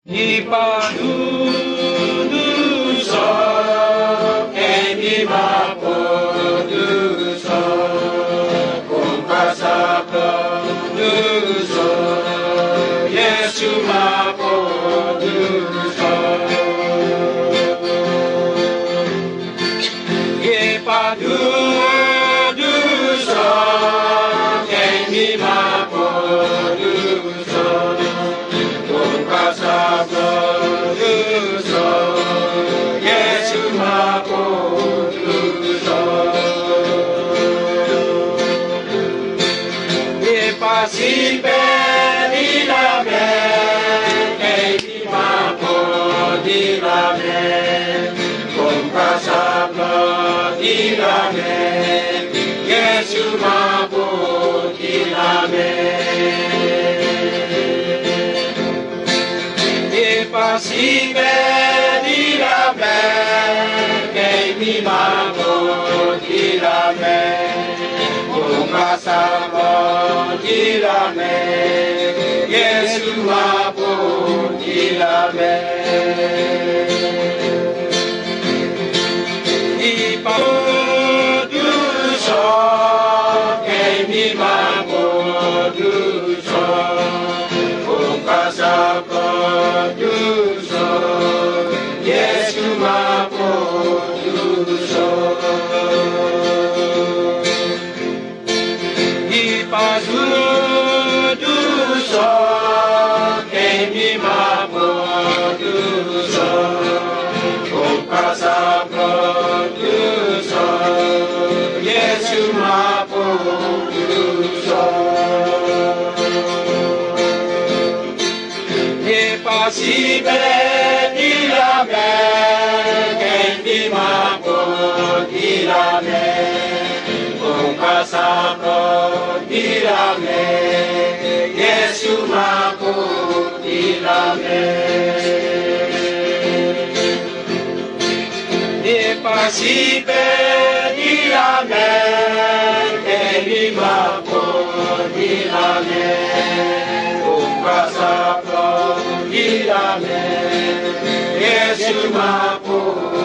E paduso emi mapoduso kumpasa paduso Yesu mapoduso E paduso emi mapoduso kumpasa paduso Yesu mapoduso E pasipe di la me emi mapodilame kumpasa paduso Yesu mapodilame E pasipe di la me emi mapodilame kumpasa paduso Yesu mapodilame E paduso emi mapoduso kumpasa paduso Yesu mapoduso E paduso emi mapoduso kumpasa paduso Yesu mapoduso E pasipe di la me emi mapodilame kumpasa paduso Yesu mapodilame E pasipe di la me emi mapodilame kumpasa paduso Yesu mapodilame